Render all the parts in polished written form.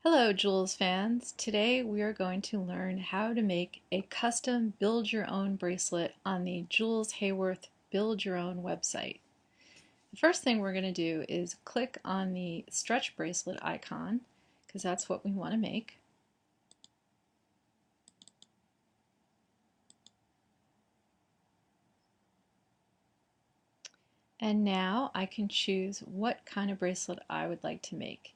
Hello Joolz fans! Today we are going to learn how to make a custom build your own bracelet on the Joolz Hayworth Build Your Own website. The first thing we're going to do is click on the stretch bracelet icon because that's what we want to make. And now I can choose what kind of bracelet I would like to make.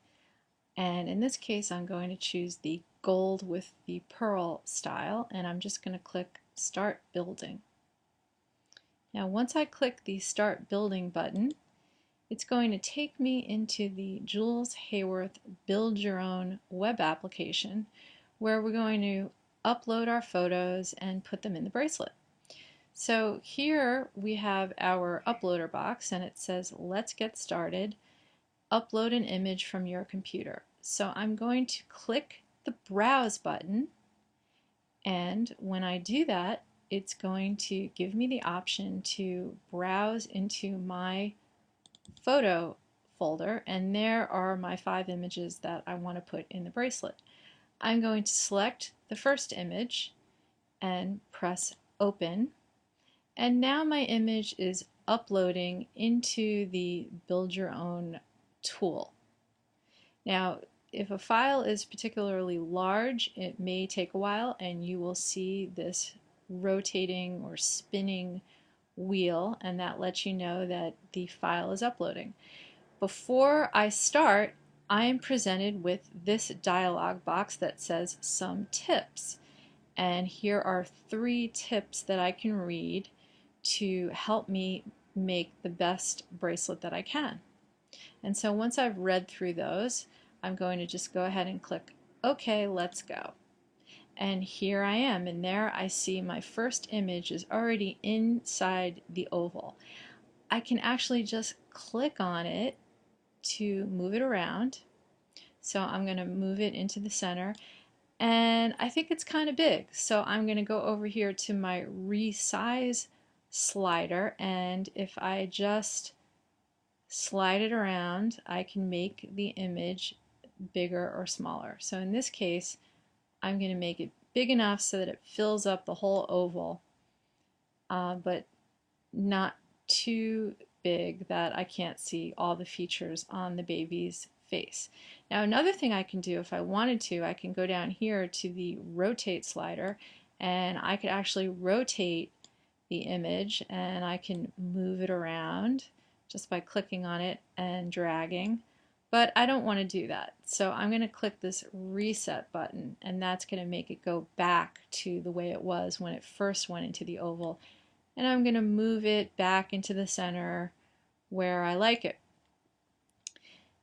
And in this case I'm going to choose the gold with the pearl style, and I'm just going to click Start Building. Now once I click the Start Building button, it's going to take me into the Joolz Hayworth Build Your Own web application where we're going to upload our photos and put them in the bracelet. So here we have our uploader box and it says let's get started. Upload an image from your computer. So I'm going to click the Browse button, and when I do that it's going to give me the option to browse into my photo folder, and there are my 5 images that I want to put in the bracelet. I'm going to select the first image and press open, and now my image is uploading into the Build Your Own tool. Now if a file is particularly large, it may take a while and you will see this rotating or spinning wheel, and that lets you know that the file is uploading. Before I start, I am presented with this dialog box that says some tips, and here are 3 tips that I can read to help me make the best bracelet that I can. And so once I've read through those, I'm going to just go ahead and click OK, let's go. And here I am, and there I see my first image is already inside the oval. I can actually just click on it to move it around. So I'm going to move it into the center, and I think it's kind of big, so I'm going to go over here to my resize slider, and if I just slide it around I can make the image bigger or smaller. So in this case I'm going to make it big enough so that it fills up the whole oval, but not too big that I can't see all the features on the baby's face. Now another thing I can do if I wanted to, I can go down here to the rotate slider and I could actually rotate the image, and I can move it around just by clicking on it and dragging. But I don't want to do that, so I'm going to click this reset button, and that's going to make it go back to the way it was when it first went into the oval, and I'm going to move it back into the center where I like it.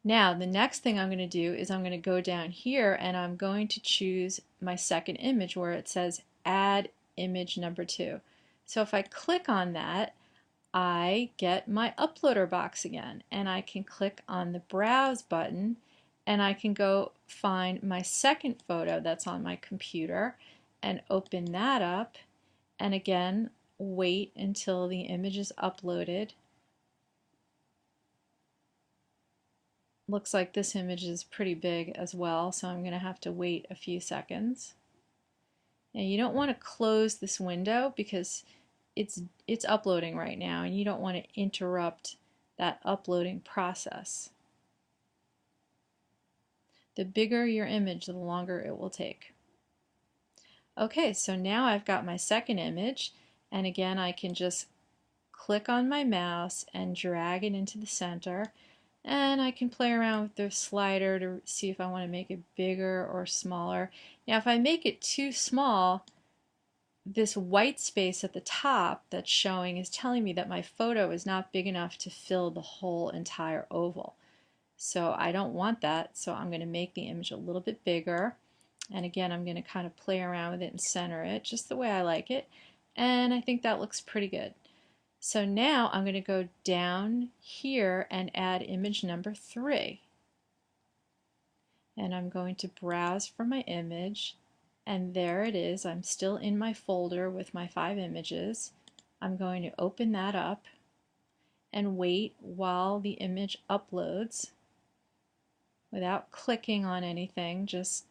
Now the next thing I'm going to do is I'm going to go down here and I'm going to choose my second image where it says add image number 2. So if I click on that, I get my uploader box again, and I can click on the browse button and I can go find my second photo that's on my computer and open that up, and again wait until the image is uploaded. Looks like this image is pretty big as well, so I'm going to have to wait a few seconds. Now you don't want to close this window because it's uploading right now, and you don't want to interrupt that uploading process. The bigger your image, the longer it will take. Okay, so now I've got my second image, and again I can just click on my mouse and drag it into the center, and I can play around with the slider to see if I want to make it bigger or smaller. Now if I make it too small, this white space at the top that's showing is telling me that my photo is not big enough to fill the whole entire oval. So I don't want that, so I'm going to make the image a little bit bigger, and again I'm going to kind of play around with it and center it just the way I like it, and I think that looks pretty good. So now I'm going to go down here and add image number 3, and I'm going to browse for my image, and there it is. I'm still in my folder with my 5 images. I'm going to open that up and wait while the image uploads. without clicking on anything, just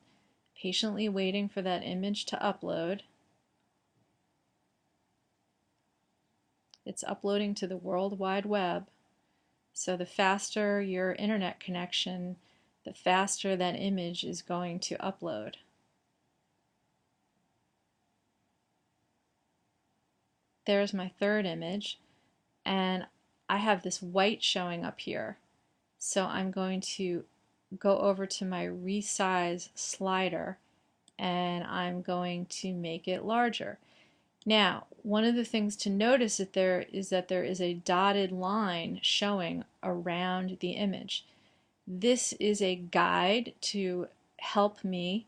patiently waiting for that image to upload. It's uploading to the World Wide Web, so the faster your internet connection, the faster that image is going to upload. There's my third image, and I have this white showing up here. So I'm going to go over to my resize slider and I'm going to make it larger. Now, one of the things to notice that there is a dotted line showing around the image. This is a guide to help me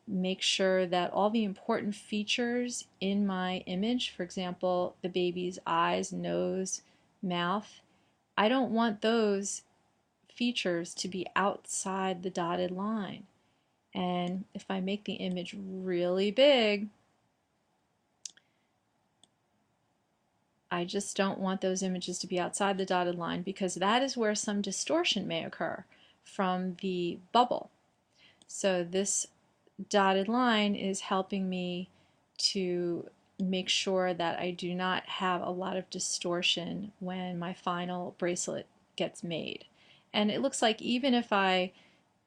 make sure that all the important features in my image, for example, the baby's eyes, nose, mouth, I don't want those features to be outside the dotted line. And if I make the image really big, I just don't want those images to be outside the dotted line because that is where some distortion may occur from the bubble. So this dotted line is helping me to make sure that I do not have a lot of distortion when my final bracelet gets made. And it looks like even if I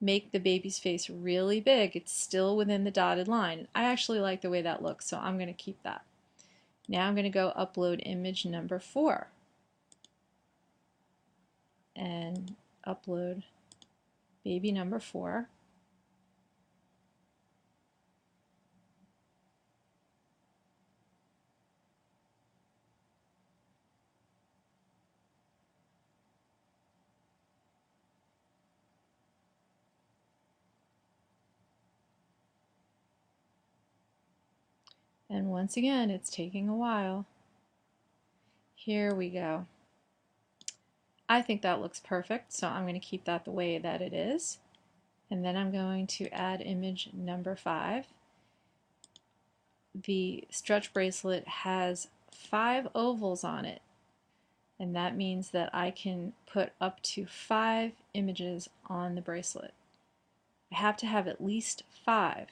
make the baby's face really big, it's still within the dotted line. I actually like the way that looks, so I'm going to keep that. Now I'm going to go upload image number 4 and upload baby number 4. And once again, it's taking a while. Here we go. I think that looks perfect, so I'm going to keep that the way that it is. And then I'm going to add image number 5. The stretch bracelet has 5 ovals on it, and that means that I can put up to 5 images on the bracelet. I have to have at least 5.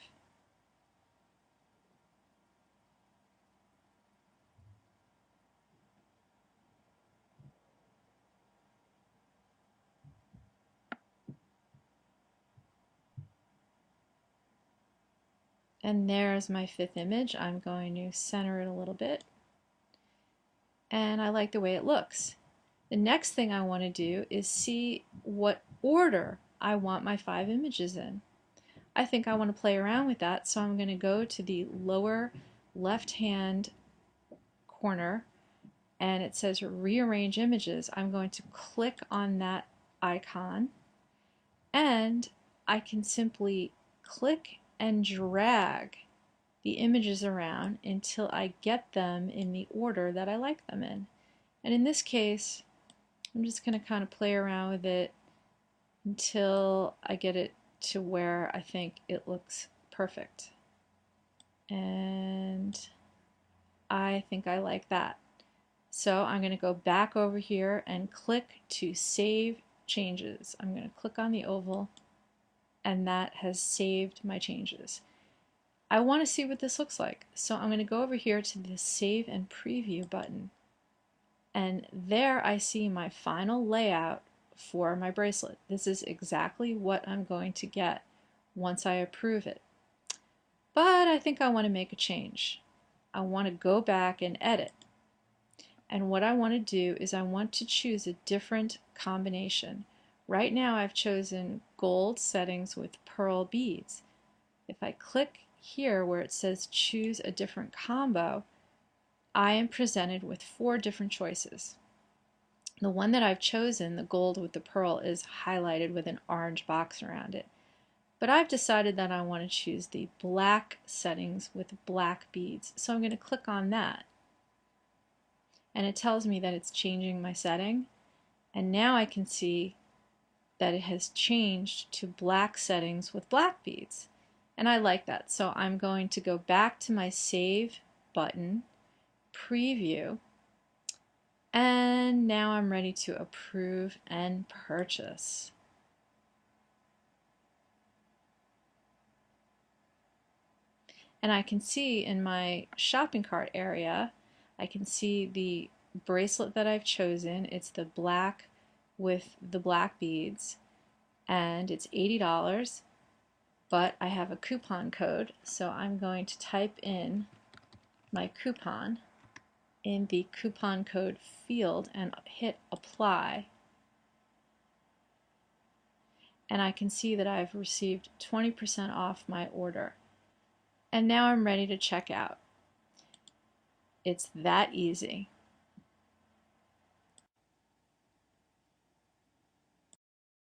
And there's my 5th image. I'm going to center it a little bit. And I like the way it looks. The next thing I want to do is see what order I want my 5 images in. I think I want to play around with that, so I'm going to go to the lower left-hand corner and it says rearrange images. I'm going to click on that icon and I can simply click and drag the images around until I get them in the order that I like them in. And in this case, I'm just going to kind of play around with it until I get it to where I think it looks perfect. And I think I like that. So I'm going to go back over here and click to save changes. I'm going to click on the oval and that has saved my changes. I want to see what this looks like. So I'm going to go over here to the Save and Preview button. And there I see my final layout for my bracelet. This is exactly what I'm going to get once I approve it. But I think I want to make a change. I want to go back and edit. And what I want to do is I want to choose a different combination. Right now I've chosen gold settings with pearl beads. If I click here where it says choose a different combo, I am presented with 4 different choices. The one that I've chosen, the gold with the pearl, is highlighted with an orange box around it. But I've decided that I want to choose the black settings with black beads. So I'm going to click on that. And it tells me that it's changing my setting. And now I can see that it has changed to black settings with black beads. And I like that. So I'm going to go back to my Save button, Preview, and now I'm ready to approve and purchase. And I can see in my shopping cart area, I can see the bracelet that I've chosen. It's the black with the black beads, and it's $80, but I have a coupon code, so I'm going to type in my coupon in the coupon code field and hit apply. And I can see that I've received 20% off my order. And now I'm ready to check out. It's that easy.